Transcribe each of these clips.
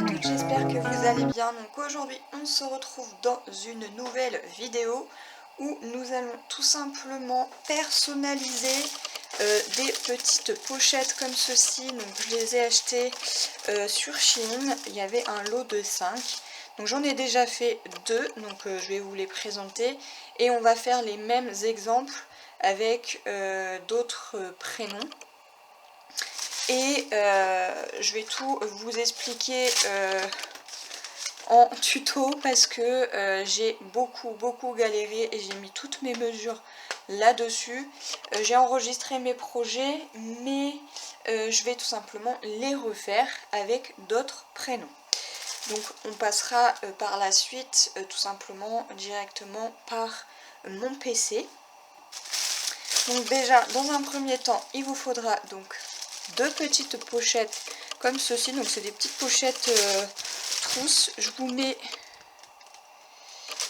à toutes, j'espère que vous allez bien. Donc aujourd'hui on se retrouve dans une nouvelle vidéo où nous allons tout simplement personnaliser des petites pochettes comme ceci. Donc je les ai achetées sur Shein, il y avait un lot de 5. Donc j'en ai déjà fait 2, donc je vais vous les présenter. Et on va faire les mêmes exemples avec d'autres prénoms. Et je vais tout vous expliquer en tuto parce que j'ai beaucoup galéré et j'ai mis toutes mes mesures là-dessus. J'ai enregistré mes projets, mais je vais tout simplement les refaire avec d'autres prénoms. Donc on passera par la suite tout simplement directement par mon PC. Donc déjà dans un premier temps il vous faudra donc 2 petites pochettes comme ceci. Donc c'est des petites pochettes trousses. Je vous mets,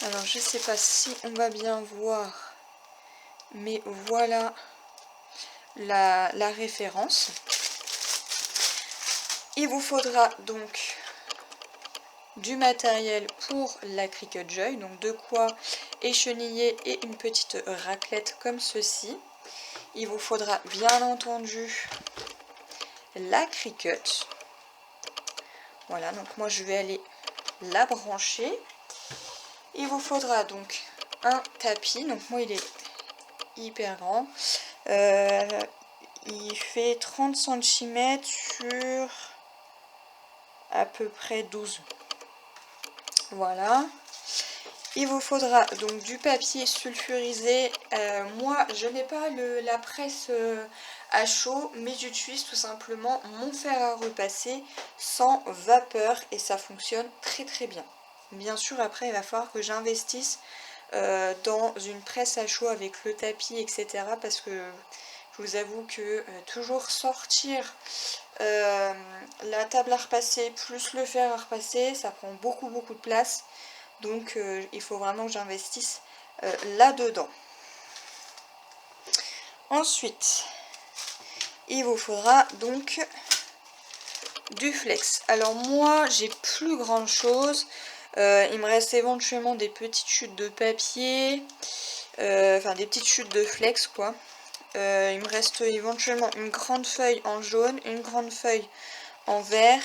alors je sais pas si on va bien voir, mais voilà la référence. Il vous faudra donc du matériel pour la Cricut Joy, donc de quoi écheniller et une petite raclette comme ceci. Il vous faudra bien entendu la Cricut. Voilà, donc moi je vais aller la brancher. Il vous faudra donc un tapis, donc moi il est hyper grand. Il fait 30 cm sur à peu près 12. Voilà. Il vous faudra donc du papier sulfurisé. Moi je n'ai pas la presse à chaud, mais j'utilise tout simplement mon fer à repasser sans vapeur et ça fonctionne très bien. Bien sûr après il va falloir que j'investisse dans une presse à chaud avec le tapis, etc. Parce que je vous avoue que toujours sortir la table à repasser plus le fer à repasser, ça prend beaucoup de place. Donc il faut vraiment que j'investisse là-dedans. Ensuite, il vous faudra donc du flex. Alors moi, j'ai plus grand chose. Il me reste éventuellement des petites chutes de papier. Enfin, des petites chutes de flex, quoi. Il me reste éventuellement une grande feuille en jaune, une grande feuille en vert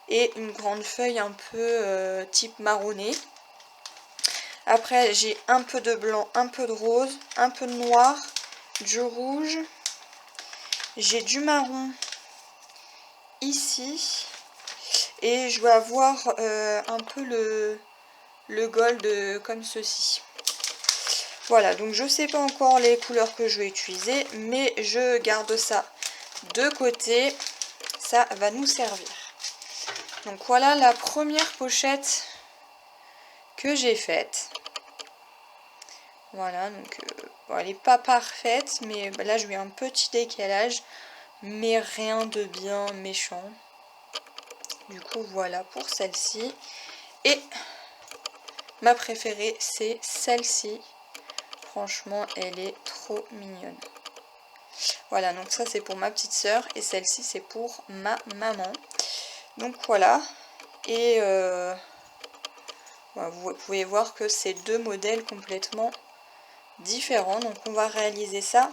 et une grande feuille un peu type marronné. Après j'ai un peu de blanc, un peu de rose, un peu de noir, du rouge. J'ai du marron ici. Et je vais avoir un peu le gold comme ceci. Voilà, donc je ne sais pas encore les couleurs que je vais utiliser, mais je garde ça de côté. Ça va nous servir. Donc voilà la première pochette que j'ai faite. Voilà, donc bon, elle n'est pas parfaite, mais là je mets un petit décalage, mais rien de bien méchant. Du coup voilà pour celle-ci. Et ma préférée c'est celle-ci. Franchement elle est trop mignonne. Voilà, donc ça c'est pour ma petite sœur et celle-ci c'est pour ma maman. Donc voilà. Et voilà, vous pouvez voir que c'est deux modèles complètement différents. Donc on va réaliser ça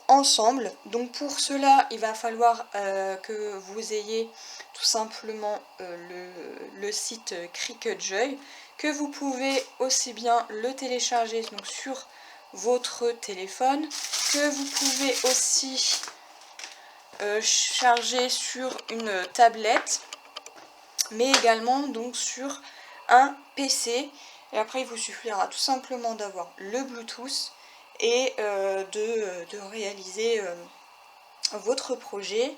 ensemble. Donc pour cela il va falloir que vous ayez tout simplement le site Cricut Joy, que vous pouvez aussi bien le télécharger donc sur votre téléphone, que vous pouvez aussi charger sur une tablette, mais également donc sur un PC. Et après il vous suffira tout simplement d'avoir le Bluetooth et de réaliser votre projet.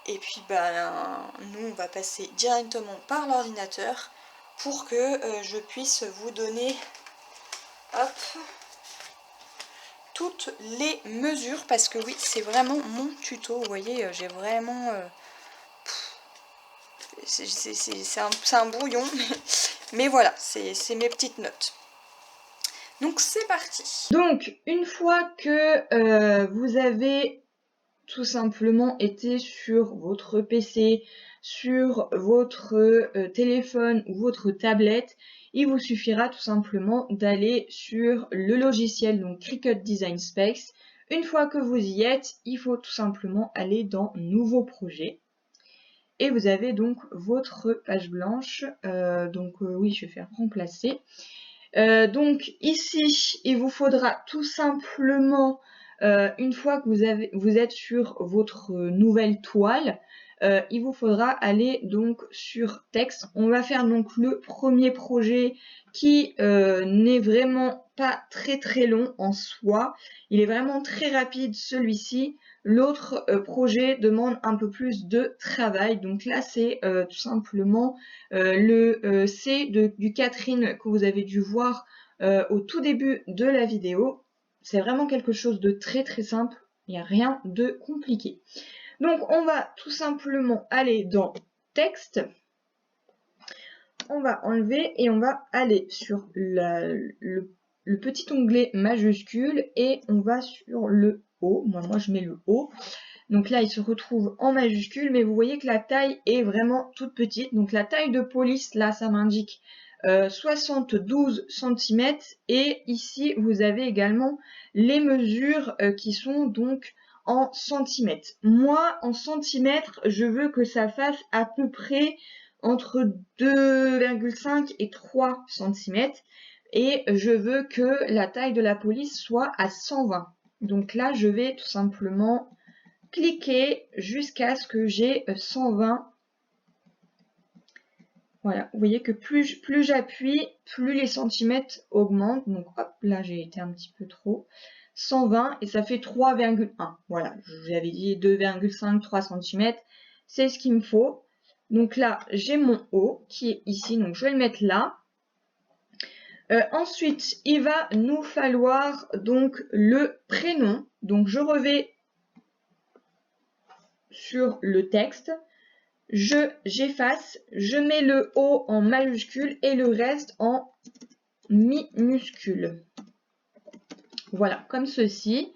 Et puis nous on va passer directement par l'ordinateur pour que je puisse vous donner toutes les mesures, parce que oui c'est vraiment mon tuto. Vous voyez j'ai vraiment c'est un brouillon mais voilà c'est mes petites notes. Donc c'est parti. Donc une fois que vous avez tout simplement été sur votre PC, sur votre téléphone ou votre tablette, il vous suffira tout simplement d'aller sur le logiciel, donc Cricut Design Space. Une fois que vous y êtes, il faut tout simplement aller dans Nouveau projet. Et vous avez donc votre page blanche. Oui, je vais faire remplacer. Donc ici, il vous faudra tout simplement, une fois que vous êtes sur votre nouvelle toile, il vous faudra aller donc sur texte. On va faire donc le premier projet qui n'est vraiment pas très long en soi. Il est vraiment très rapide celui-ci. L'autre projet demande un peu plus de travail. Donc là, c'est tout simplement le C du Catherine que vous avez dû voir au tout début de la vidéo. C'est vraiment quelque chose de très simple. Il n'y a rien de compliqué. Donc on va tout simplement aller dans texte. On va enlever et on va aller sur le petit onglet majuscule et on va sur le O. Moi je mets le O. Donc là il se retrouve en majuscule, mais vous voyez que la taille est vraiment toute petite. Donc la taille de police, là ça m'indique 72 cm. Et ici vous avez également les mesures qui sont donc en centimètres. Moi, en centimètres, je veux que ça fasse à peu près entre 2,5 et 3 cm. Et je veux que la taille de la police soit à 120. Donc là, je vais tout simplement cliquer jusqu'à ce que j'ai 120. Voilà, vous voyez que plus j'appuie, plus les centimètres augmentent. Donc hop, là j'ai été un petit peu trop. 120 et ça fait 3,1. Voilà, je vous avais dit 2,5, 3 cm. C'est ce qu'il me faut. Donc là, j'ai mon O qui est ici. Donc je vais le mettre là. Ensuite, il va nous falloir donc le prénom. Donc je reviens sur le texte. J'efface, je mets le O en majuscule et le reste en minuscule. Voilà, comme ceci.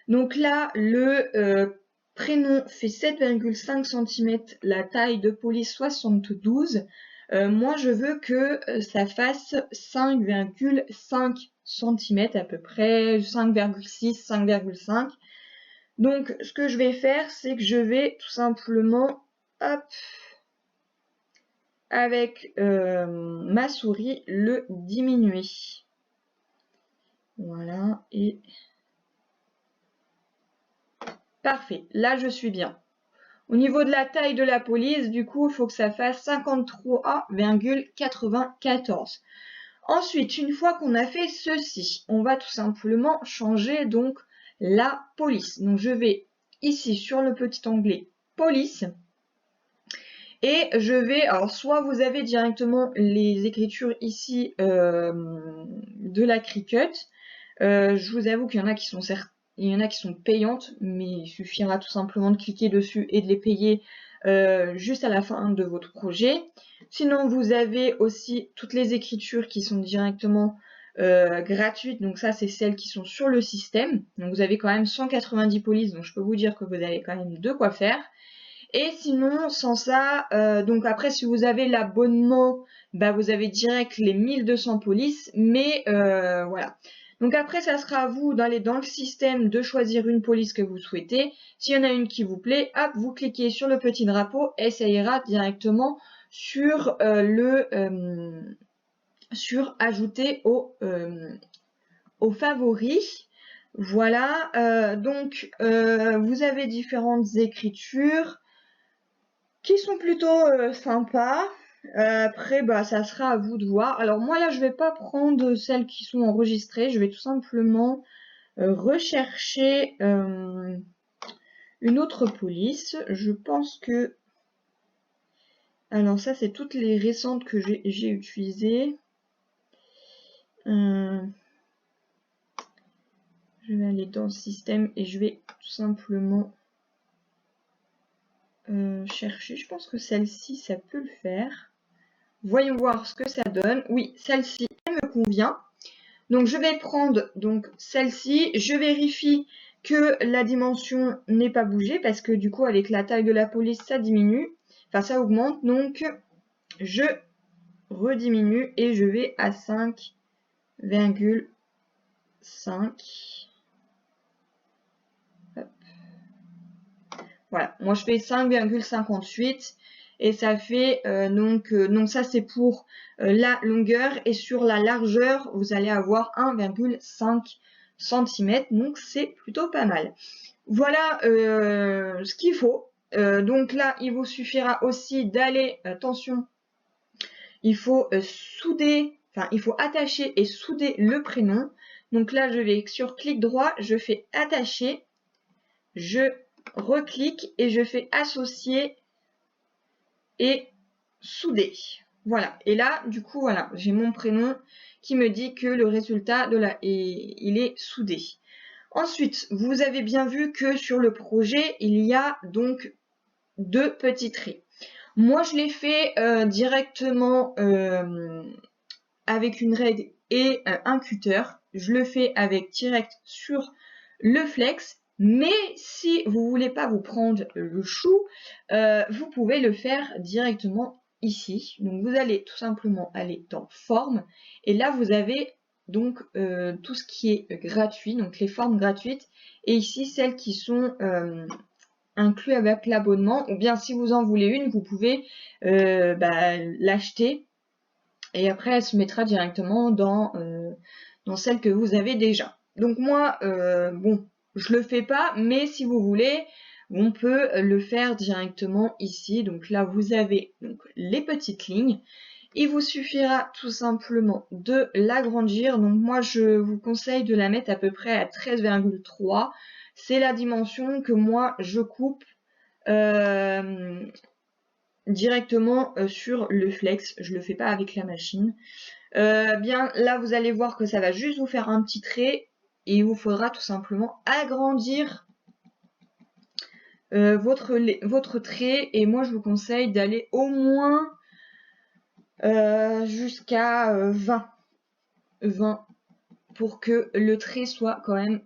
Donc là, le prénom fait 7,5 cm, la taille de police 72. Moi, je veux que ça fasse 5,5 cm à peu près, 5,6, 5,5. Donc, ce que je vais faire, c'est que je vais tout simplement, hop, avec ma souris, le diminuer. Voilà, et parfait, là je suis bien. Au niveau de la taille de la police, du coup, il faut que ça fasse 53,94. Ensuite, une fois qu'on a fait ceci, on va tout simplement changer donc la police. Donc je vais ici sur le petit onglet police. Et je vais, alors soit vous avez directement les écritures ici de la Cricut. Je vous avoue qu'il y en a qui sont payantes, mais il suffira tout simplement de cliquer dessus et de les payer juste à la fin de votre projet. Sinon, vous avez aussi toutes les écritures qui sont directement gratuites. Donc ça, c'est celles qui sont sur le système. Donc vous avez quand même 190 polices, donc je peux vous dire que vous avez quand même de quoi faire. Et sinon, sans ça, donc après, si vous avez l'abonnement, bah, vous avez direct les 1200 polices, mais voilà. Donc après, ça sera à vous d'aller dans le système, de choisir une police que vous souhaitez. S'il y en a une qui vous plaît, hop, vous cliquez sur le petit drapeau et ça ira directement sur sur ajouter aux favoris. Voilà, donc vous avez différentes écritures qui sont plutôt sympas. Après, bah, ça sera à vous de voir. Alors moi, là, je vais pas prendre celles qui sont enregistrées. Je vais tout simplement rechercher une autre police. Je pense que... Alors ça, c'est toutes les récentes que j'ai utilisées. Je vais aller dans le système et je vais tout simplement... chercher, je pense que celle-ci, ça peut le faire. Voyons voir ce que ça donne. Oui, celle-ci, elle me convient. Donc, je vais prendre donc celle-ci. Je vérifie que la dimension n'ait pas bougé parce que du coup avec la taille de la police ça diminue, enfin ça augmente, donc je rediminue et je vais à 5,5. Voilà, moi je fais 5,58 et ça fait donc ça c'est pour la longueur, et sur la largeur vous allez avoir 1,5 cm, donc c'est plutôt pas mal. Voilà ce qu'il faut. Donc là il vous suffira aussi d'aller, attention, il faut souder, enfin il faut attacher et souder le prénom. Donc là je vais sur clic droit, je fais attacher, je reclique et je fais associer et souder. Voilà, et là du coup voilà, j'ai mon prénom qui me dit que le résultat de il est soudé. Ensuite, vous avez bien vu que sur le projet il y a donc 2 petits traits. Moi je l'ai fait directement avec une règle et un cutter. Je le fais avec direct sur le flex. Mais si vous voulez pas vous prendre le chou, vous pouvez le faire directement ici. Donc vous allez tout simplement aller dans forme, et là vous avez donc tout ce qui est gratuit, donc les formes gratuites, et ici celles qui sont incluses avec l'abonnement, ou bien si vous en voulez une, vous pouvez l'acheter et après elle se mettra directement dans celle que vous avez déjà. Donc moi, bon, je le fais pas, mais si vous voulez, on peut le faire directement ici. Donc là, vous avez donc les petites lignes. Il vous suffira tout simplement de l'agrandir. Donc moi, je vous conseille de la mettre à peu près à 13,3. C'est la dimension que moi, je coupe directement sur le flex. Je le fais pas avec la machine. Bien là vous allez voir que ça va juste vous faire un petit trait, et il vous faudra tout simplement agrandir votre trait, et moi je vous conseille d'aller au moins jusqu'à 20 pour que le trait soit quand même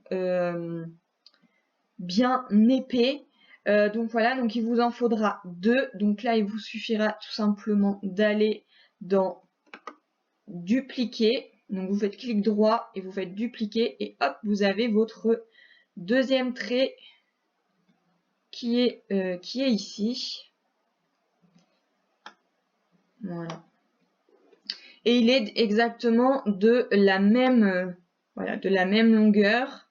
bien épais. Donc voilà, donc il vous en faudra 2. Donc là il vous suffira tout simplement d'aller dans dupliquer. Donc vous faites clic droit et vous faites dupliquer, et hop, vous avez votre deuxième trait qui est ici. Voilà. Et il est exactement de la même longueur.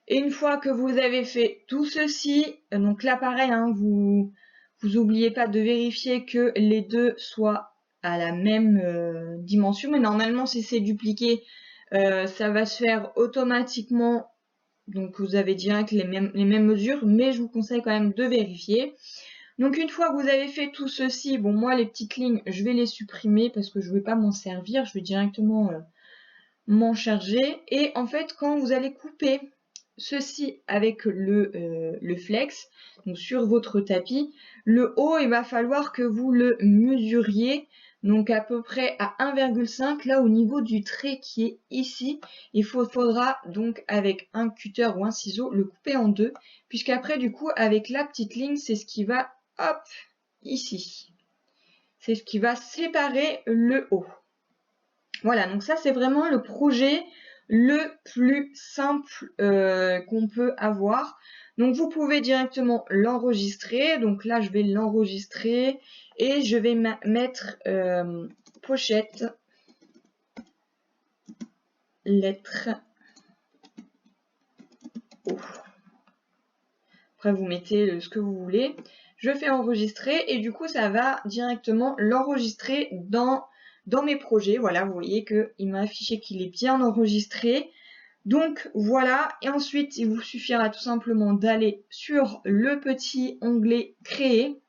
Et une fois que vous avez fait tout ceci, donc là pareil, hein, vous n'oubliez pas de vérifier que les deux soient à la même dimension, mais normalement si c'est dupliqué, ça va se faire automatiquement, donc vous avez direct les mêmes mesures, mais je vous conseille quand même de vérifier. Donc une fois que vous avez fait tout ceci, bon moi les petites lignes je vais les supprimer parce que je ne vais pas m'en servir, je vais directement m'en charger. Et en fait quand vous allez couper ceci avec le flex, donc sur votre tapis, le haut il va falloir que vous le mesuriez, donc à peu près à 1,5, là au niveau du trait qui est ici. Il faudra donc avec un cutter ou un ciseau le couper en 2, puisqu'après du coup avec la petite ligne c'est ce qui va, hop, ici, c'est ce qui va séparer le haut. Voilà, donc ça c'est vraiment le projet le plus simple qu'on peut avoir. Donc vous pouvez directement l'enregistrer. Donc là je vais l'enregistrer et je vais mettre pochette, lettre O. Après vous mettez ce que vous voulez. Je fais enregistrer et du coup ça va directement l'enregistrer dans mes projets. Voilà, vous voyez qu'il m'a affiché qu'il est bien enregistré. Donc voilà, et ensuite il vous suffira tout simplement d'aller sur le petit onglet créer.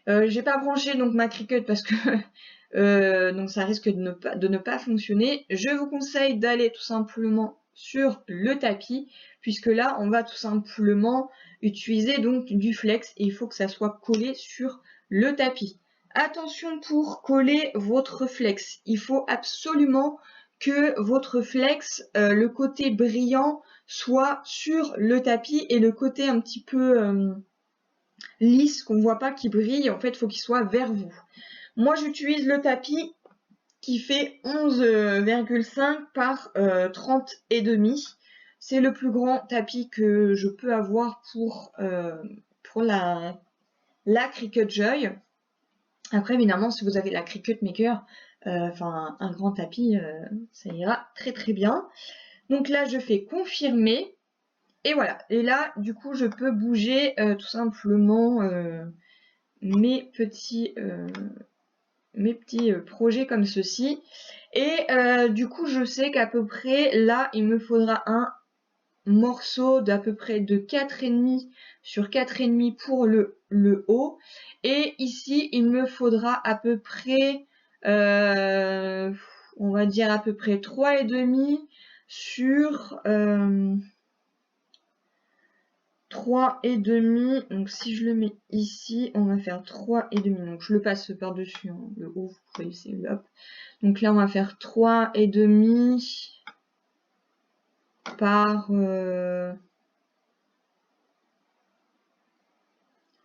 J'ai pas branché donc ma Cricut parce que donc ça risque de ne pas fonctionner. Je vous conseille d'aller tout simplement sur le tapis, puisque là on va tout simplement utiliser donc du flex et il faut que ça soit collé sur le tapis. Attention pour coller votre flex, il faut absolument que votre flex, le côté brillant, soit sur le tapis et le côté un petit peu lisse qu'on voit pas qui brille, en fait, il faut qu'il soit vers vous. Moi, j'utilise le tapis qui fait 11,5 par 30,5. C'est le plus grand tapis que je peux avoir pour la Cricut Joy. Après, évidemment, si vous avez la Cricut Maker, enfin un grand tapis, ça ira très très bien. Donc là, je fais confirmer. Et voilà. Et là, du coup, je peux bouger tout simplement mes petits projets comme ceci. Et du coup, je sais qu'à peu près, là, il me faudra un morceau d'à peu près de 4,5 sur 4,5 pour le haut. Et ici, il me faudra à peu près, on va dire à peu près 3,5 sur 3,5. Donc si je le mets ici, on va faire 3,5. Donc je le passe par-dessus, hein, le haut, vous voyez, c'est hop. Donc là, on va faire 3,5 par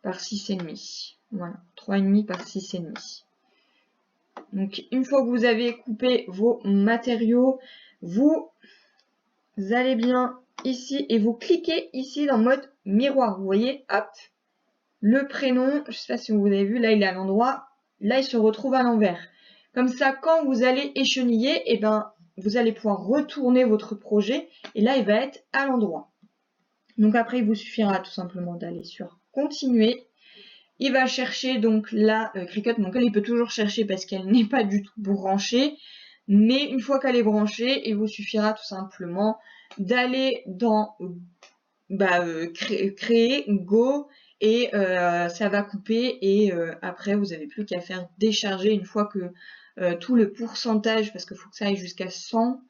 6,5. Voilà, 3,5 par 6,5. Donc une fois que vous avez coupé vos matériaux, vous allez bien ici et vous cliquez ici dans mode miroir. Vous voyez, hop, le prénom, je ne sais pas si vous avez vu, là il est à l'endroit, là il se retrouve à l'envers. Comme ça, quand vous allez écheniller, et ben, vous allez pouvoir retourner votre projet et là il va être à l'endroit. Donc après, il vous suffira tout simplement d'aller sur continuer. Il va chercher donc la Cricut, donc elle il peut toujours chercher parce qu'elle n'est pas du tout branchée. Mais une fois qu'elle est branchée, il vous suffira tout simplement d'aller dans créer, go, et ça va couper. Et après, vous n'avez plus qu'à faire décharger une fois que tout le pourcentage, parce qu'il faut que ça aille jusqu'à 100.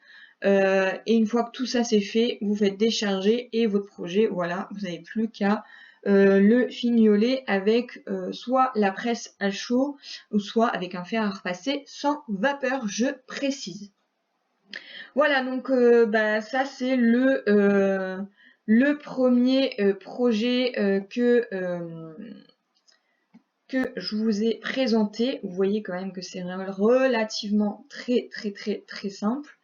Et une fois que tout ça c'est fait, vous faites décharger et votre projet, voilà, vous n'avez plus qu'à le fignoler avec soit la presse à chaud ou soit avec un fer à repasser sans vapeur, je précise. Voilà, donc ça c'est le premier projet que je vous ai présenté. Vous voyez quand même que c'est relativement très simple.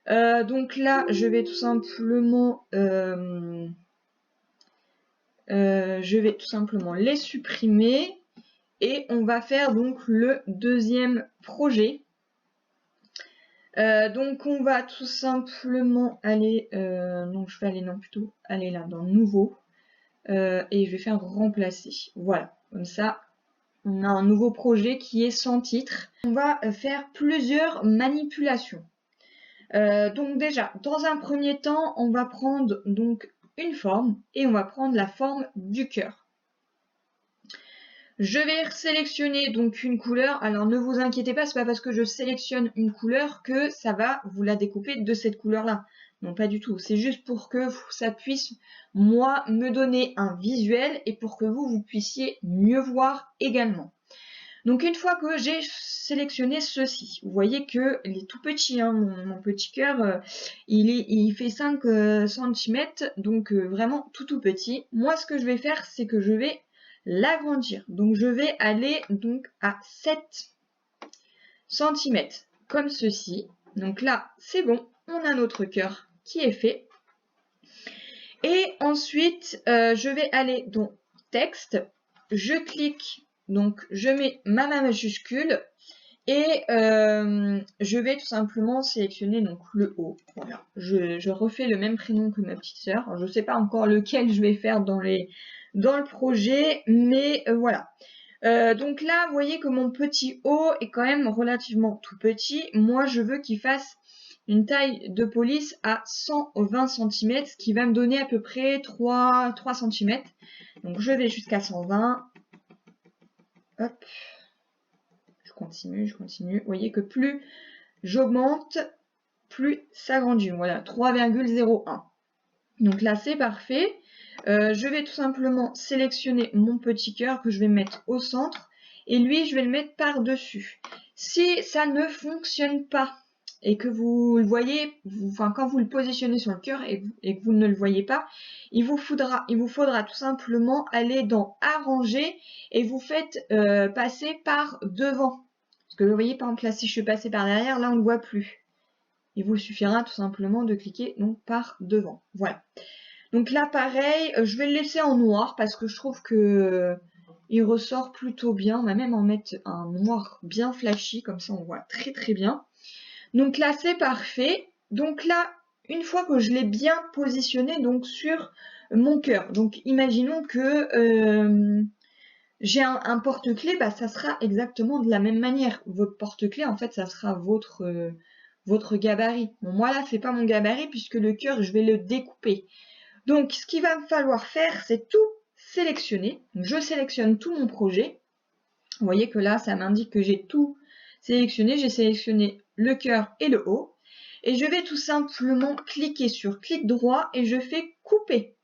Donc là, je vais tout simplement les supprimer et on va faire donc le deuxième projet. Donc on va tout simplement aller, plutôt aller là dans nouveau et je vais faire remplacer. Voilà, comme ça on a un nouveau projet qui est sans titre. On va faire plusieurs manipulations. Donc déjà, dans un premier temps, on va prendre donc une forme et on va prendre la forme du cœur. Je vais sélectionner donc une couleur. Alors ne vous inquiétez pas, c'est pas parce que je sélectionne une couleur que ça va vous la découper de cette couleur-là. Non, pas du tout. C'est juste pour que ça puisse, moi, me donner un visuel et pour que vous puissiez mieux voir également. Donc une fois que j'ai sélectionné ceci, vous voyez que il est tout petit, hein, mon petit cœur, il fait 5 cm, donc vraiment tout petit. Moi ce que je vais faire, c'est que je vais l'agrandir. Donc je vais aller donc à 7 cm, comme ceci. Donc là, c'est bon, on a notre cœur qui est fait. Et ensuite, je vais aller dans texte, je clique. Donc, je mets ma majuscule et je vais tout simplement sélectionner donc le haut. Voilà, je refais le même prénom que ma petite sœur. Je ne sais pas encore lequel je vais faire dans le projet, mais voilà. Donc là, vous voyez que mon petit haut est quand même relativement tout petit. Moi, je veux qu'il fasse une taille de police à 120 cm, ce qui va me donner à peu près 3 cm. Donc, je vais jusqu'à 120. Hop, je continue. Vous voyez que plus j'augmente, plus ça grandit. Voilà, 3,01. Donc là, c'est parfait. Je vais tout simplement sélectionner mon petit cœur que je vais mettre au centre. Et lui, je vais le mettre par-dessus. Si ça ne fonctionne pas, et que vous le voyez, enfin quand vous le positionnez sur le cœur et que vous ne le voyez pas, il vous faudra tout simplement aller dans arranger et vous faites passer par devant. Parce que vous voyez par exemple là si je suis passée par derrière, là on ne le voit plus. Il vous suffira tout simplement de cliquer donc par devant. Voilà. Donc là pareil, je vais le laisser en noir parce que je trouve que il ressort plutôt bien. On va même en mettre un noir bien flashy, comme ça on voit très très bien. Donc là c'est parfait. Donc là, une fois que je l'ai bien positionné donc sur mon cœur, donc imaginons que j'ai un porte-clés, bah, ça sera exactement de la même manière. Votre porte-clés, en fait, ça sera votre gabarit. Bon, moi là, c'est pas mon gabarit puisque le cœur, je vais le découper. Donc, ce qu'il va me falloir faire, c'est tout sélectionner. Donc, je sélectionne tout mon projet. Vous voyez que là, ça m'indique que j'ai tout sélectionné. J'ai sélectionné le cœur et le haut. Et je vais tout simplement cliquer sur clic droit et je fais couper.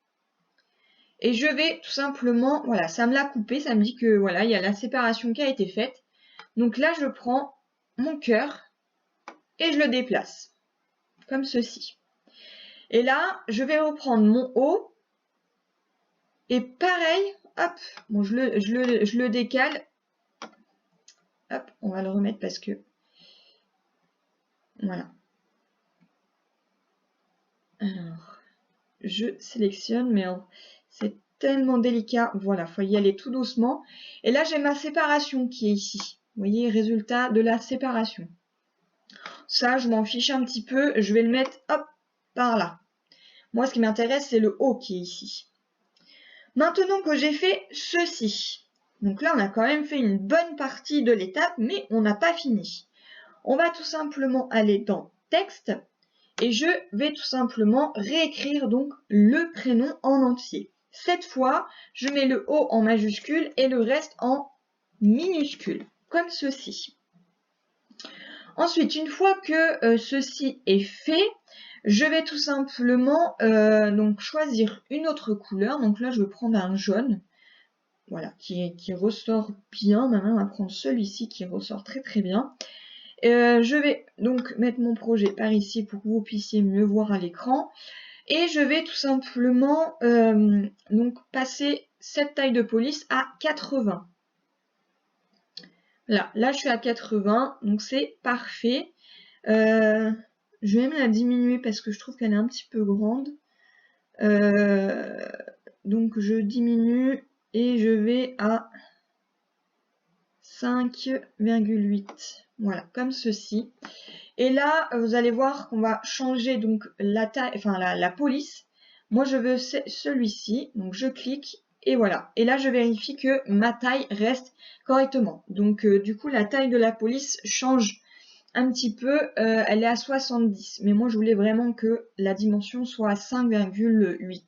Et je vais tout simplement, voilà, ça me l'a coupé, ça me dit que voilà, il y a la séparation qui a été faite. Donc là, je prends mon cœur et je le déplace, comme ceci. Et là, je vais reprendre mon haut. Et pareil, hop, bon, je le décale. Hop, on va le remettre parce que, voilà. Alors, je sélectionne, mais c'est tellement délicat. Voilà, faut y aller tout doucement. Et là, j'ai ma séparation qui est ici. Vous voyez, résultat de la séparation. Ça, je m'en fiche un petit peu. Je vais le mettre, hop, par là. Moi, ce qui m'intéresse, c'est le haut qui est ici. Maintenant que j'ai fait ceci, donc là, on a quand même fait une bonne partie de l'étape, mais on n'a pas fini. On va tout simplement aller dans texte et je vais tout simplement réécrire donc le prénom en entier. Cette fois, je mets le haut en majuscule et le reste en minuscule, comme ceci. Ensuite, une fois que ceci est fait, je vais tout simplement donc choisir une autre couleur. Donc là, je vais prendre un jaune, voilà, qui ressort bien. Maintenant, on va prendre celui-ci qui ressort très très bien. Je vais donc mettre mon projet par ici pour que vous puissiez mieux voir à l'écran. Et je vais tout simplement donc passer cette taille de police à 80. Là je suis à 80, donc c'est parfait. Je vais même la diminuer parce que je trouve qu'elle est un petit peu grande. Donc je diminue et je vais à 5,8. Voilà, comme ceci. Et là, vous allez voir qu'on va changer donc la taille, enfin la police. Moi, je veux celui-ci, donc je clique et voilà. Et là, je vérifie que ma taille reste correctement. Donc, du coup, la taille de la police change un petit peu. Elle est à 70, mais moi, je voulais vraiment que la dimension soit à 5,8.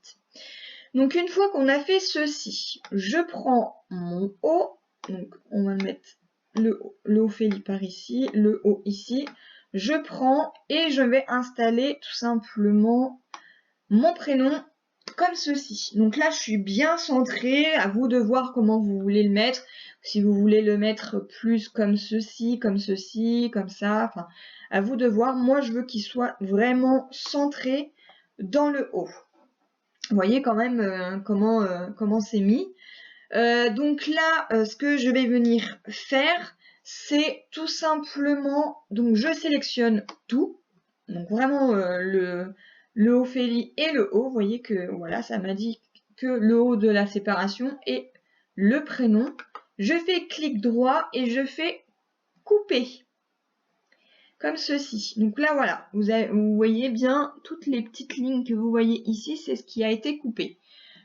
Donc, une fois qu'on a fait ceci, je prends mon haut. Donc, on va mettre le Ophélie par ici, le haut ici. Je prends et je vais installer tout simplement mon prénom comme ceci. Donc là, je suis bien centrée. À vous de voir comment vous voulez le mettre. Si vous voulez le mettre plus comme ceci, comme ça. Enfin, à vous de voir. Moi, je veux qu'il soit vraiment centré dans le haut. Vous voyez quand même comment c'est mis. Donc là, ce que je vais venir faire, c'est tout simplement, donc je sélectionne tout, donc vraiment le Ophélie et le haut, vous voyez que voilà, ça m'a dit que le haut de la séparation et le prénom. Je fais clic droit et je fais couper, comme ceci. Donc là, voilà, vous voyez bien toutes les petites lignes que vous voyez ici, c'est ce qui a été coupé.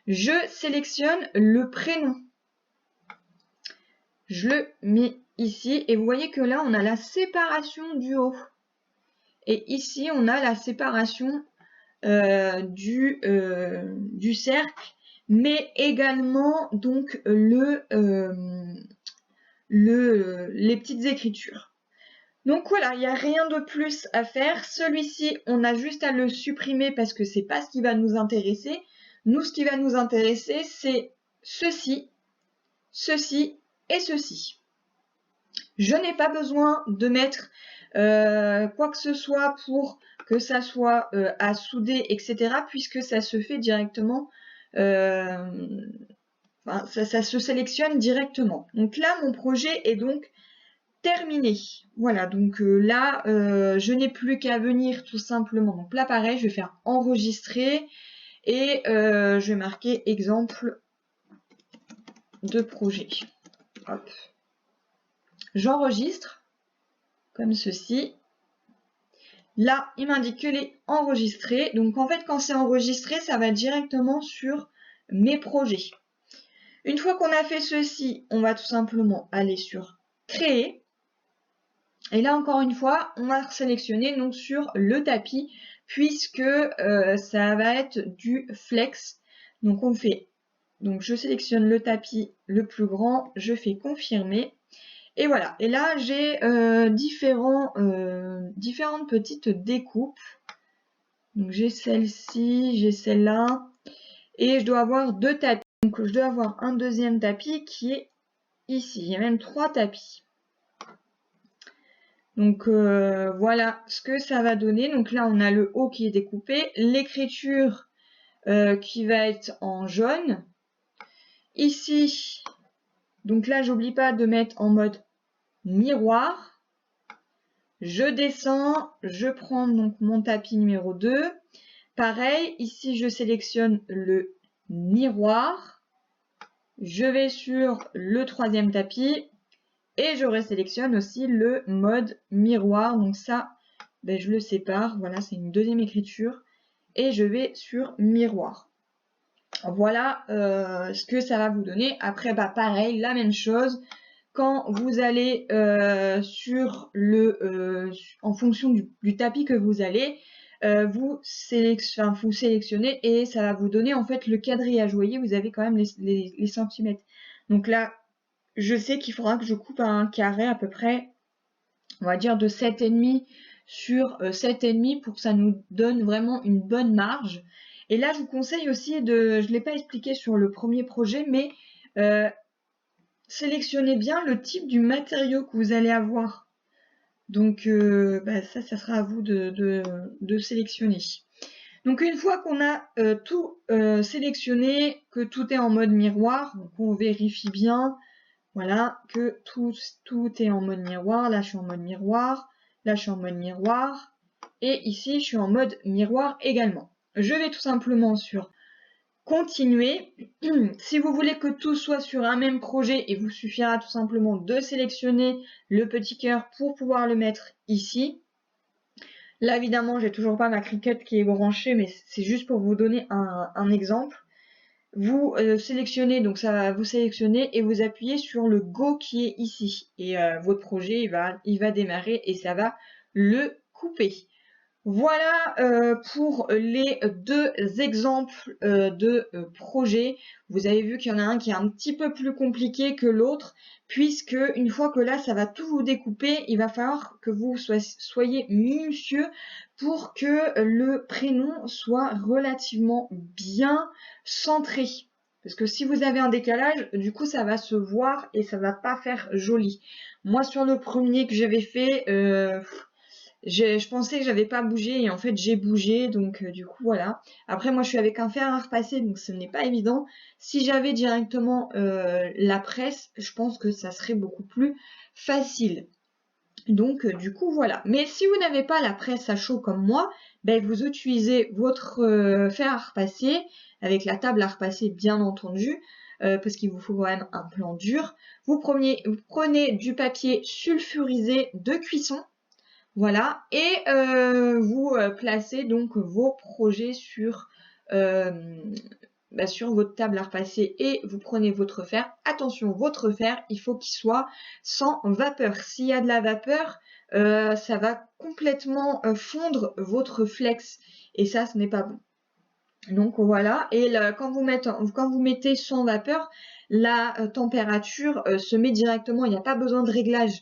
Je sélectionne le prénom. Je le mets ici et vous voyez que là on a la séparation du haut et ici on a la séparation du cercle, mais également donc les petites écritures. Donc voilà, il n'y a rien de plus à faire. Celui-ci, on a juste à le supprimer parce que c'est pas ce qui va nous intéresser. Nous, ce qui va nous intéresser, c'est ceci, ceci et ceci. Je n'ai pas besoin de mettre quoi que ce soit pour que ça soit à souder, etc. puisque ça se fait directement, enfin, ça se sélectionne directement. Donc là, mon projet est donc terminé. Voilà, donc là, je n'ai plus qu'à venir tout simplement. Donc là, pareil, je vais faire enregistrer et je vais marquer exemple de projet. Hop. J'enregistre comme ceci. Là, il m'indique qu'il est enregistré. Donc en fait, quand c'est enregistré, ça va directement sur mes projets. Une fois qu'on a fait ceci, on va tout simplement aller sur créer. Et là, encore une fois, on va sélectionner donc sur le tapis puisque ça va être du flex. Donc on fait, donc je sélectionne le tapis le plus grand, je fais confirmer. Et voilà, et là j'ai différentes petites découpes. Donc j'ai celle-ci, j'ai celle-là, et je dois avoir 2 tapis. Donc je dois avoir un deuxième tapis qui est ici. Il y a même 3 tapis. Donc voilà ce que ça va donner. Donc là on a le haut qui est découpé, l'écriture qui va être en jaune. Ici, donc là j'oublie pas de mettre en mode miroir. Je descends, je prends donc mon tapis numéro 2. Pareil, ici je sélectionne le miroir. Je vais sur le 3e tapis et je resélectionne aussi le mode miroir. Donc ça, ben, je le sépare. Voilà, c'est une deuxième écriture. Et je vais sur miroir. Voilà ce que ça va vous donner. Après, bah, pareil, la même chose. Quand vous allez sur le, en fonction du tapis que vous allez, vous sélectionnez et ça va vous donner en fait le quadrillage. Vous voyez, vous avez quand même les centimètres. Donc là, je sais qu'il faudra que je coupe un carré à peu près, on va dire de 7,5 sur 7,5 pour que ça nous donne vraiment une bonne marge. Et là, je vous conseille aussi de, je ne l'ai pas expliqué sur le premier projet, mais sélectionnez bien le type du matériau que vous allez avoir. Donc bah, ça sera à vous de sélectionner. Donc une fois qu'on a tout sélectionné, que tout est en mode miroir, donc on vérifie bien, voilà, que tout est en mode miroir. Là je suis en mode miroir, là je suis en mode miroir, et ici je suis en mode miroir également. Je vais tout simplement sur continuer. Si vous voulez que tout soit sur un même projet, il vous suffira tout simplement de sélectionner le petit cœur pour pouvoir le mettre ici. Là, évidemment, j'ai toujours pas ma Cricut qui est branchée, mais c'est juste pour vous donner un exemple. Vous sélectionnez, donc ça va vous sélectionner et vous appuyez sur le Go qui est ici. Et votre projet, il va démarrer et ça va le couper. Voilà pour les 2 exemples de projets. Vous avez vu qu'il y en a un qui est un petit peu plus compliqué que l'autre, puisque une fois que là, ça va tout vous découper, il va falloir que vous soyez minutieux pour que le prénom soit relativement bien centré. Parce que si vous avez un décalage, du coup, ça va se voir et ça va pas faire joli. Moi, sur le premier que j'avais fait, je pensais que j'avais pas bougé et en fait j'ai bougé, donc du coup voilà. Après moi je suis avec un fer à repasser, donc ce n'est pas évident. Si j'avais directement la presse, je pense que ça serait beaucoup plus facile. Donc du coup voilà. Mais si vous n'avez pas la presse à chaud comme moi, ben, vous utilisez votre fer à repasser avec la table à repasser bien entendu. Parce qu'il vous faut quand même un plan dur. Vous prenez du papier sulfurisé de cuisson. Voilà, et vous placez donc vos projets sur votre table à repasser et vous prenez votre fer. Attention, votre fer, il faut qu'il soit sans vapeur. S'il y a de la vapeur, ça va complètement fondre votre flex et ça, ce n'est pas bon. Donc voilà, et là, quand vous mettez sans vapeur, la température se met directement, il n'y a pas besoin de réglage.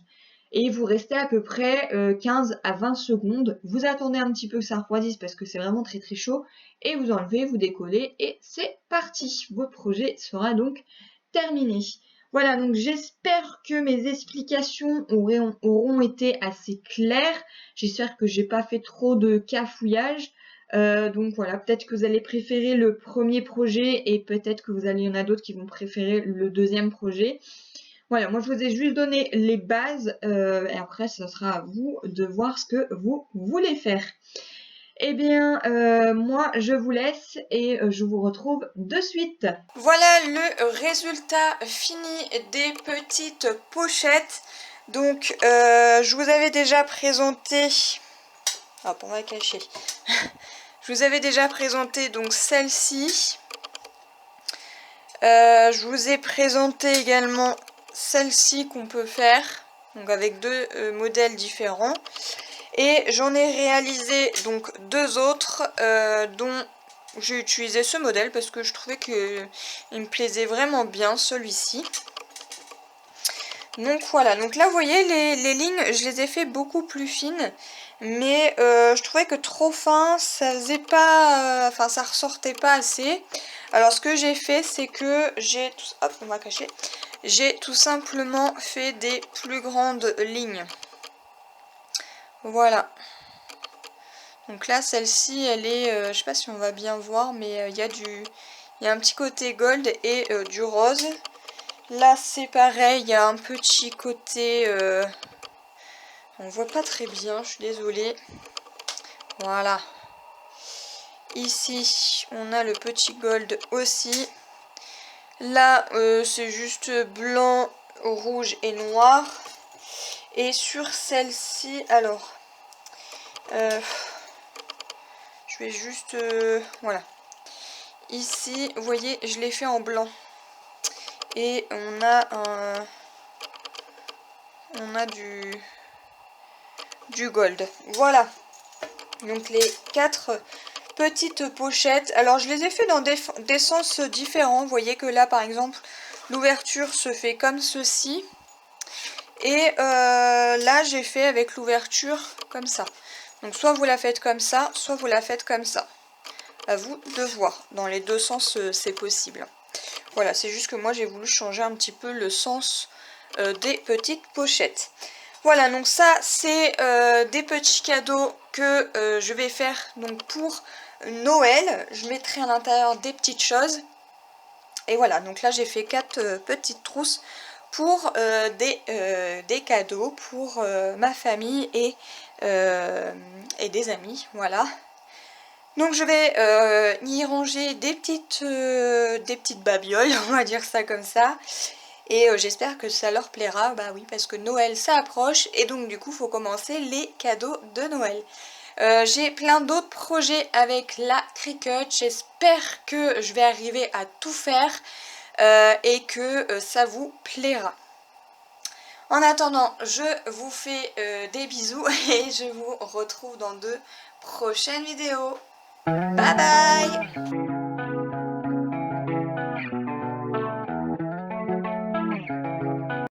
Et vous restez à peu près 15 à 20 secondes. Vous attendez un petit peu que ça refroidisse parce que c'est vraiment très très chaud. Et vous enlevez, vous décollez et c'est parti. Votre projet sera donc terminé. Voilà, donc j'espère que mes explications auront été assez claires. J'espère que j'ai pas fait trop de cafouillage. Donc voilà, peut-être que vous allez préférer le premier projet et peut-être que il y en a d'autres qui vont préférer le deuxième projet. Voilà, moi je vous ai juste donné les bases et après ce sera à vous de voir ce que vous voulez faire. Eh bien, moi je vous laisse et je vous retrouve de suite. Voilà le résultat fini des petites pochettes. Donc je vous avais déjà présenté... Hop, on va cacher. Je vous avais déjà présenté donc celle-ci. Je vous ai présenté également celle-ci qu'on peut faire. Donc avec deux modèles différents. Et j'en ai réalisé donc deux autres dont j'ai utilisé ce modèle parce que je trouvais qu'il me plaisait vraiment bien celui-ci. Donc voilà, donc là vous voyez les lignes, je les ai fait beaucoup plus fines. Mais je trouvais que trop fin, ça faisait pas, enfin ça ressortait pas assez. Alors ce que j'ai fait, c'est que j'ai, hop, on va cacher, j'ai tout simplement fait des plus grandes lignes. Voilà. Donc là, celle-ci, elle est, je sais pas si on va bien voir, mais il y a un petit côté gold et du rose. Là, c'est pareil, il y a un petit côté, on voit pas très bien, je suis désolée. Voilà. Ici, on a le petit gold aussi. Là, c'est juste blanc, rouge et noir. Et sur celle-ci, alors, je vais juste, voilà. Ici, vous voyez, je l'ai fait en blanc. Et on a du gold. Voilà. Donc les 4 petites pochettes. Alors je les ai fait dans des sens différents. Vous voyez que là par exemple l'ouverture se fait comme ceci. Et là j'ai fait avec l'ouverture comme ça. Donc soit vous la faites comme ça, soit vous la faites comme ça. À vous de voir. Dans les deux sens c'est possible. Voilà, c'est juste que moi j'ai voulu changer un petit peu le sens des petites pochettes. Voilà, donc ça c'est des petits cadeaux que je vais faire donc pour Noël. Je mettrai à l'intérieur des petites choses. Et voilà, donc là j'ai fait 4 petites trousses pour des cadeaux pour ma famille et des amis. Voilà. Donc je vais y ranger des petites babioles, on va dire ça comme ça. Et j'espère que ça leur plaira, bah oui, parce que Noël ça approche et donc du coup il faut commencer les cadeaux de Noël. J'ai plein d'autres projets avec la Cricut, j'espère que je vais arriver à tout faire et que ça vous plaira. En attendant, je vous fais des bisous et je vous retrouve dans de prochaines vidéos. Bye bye!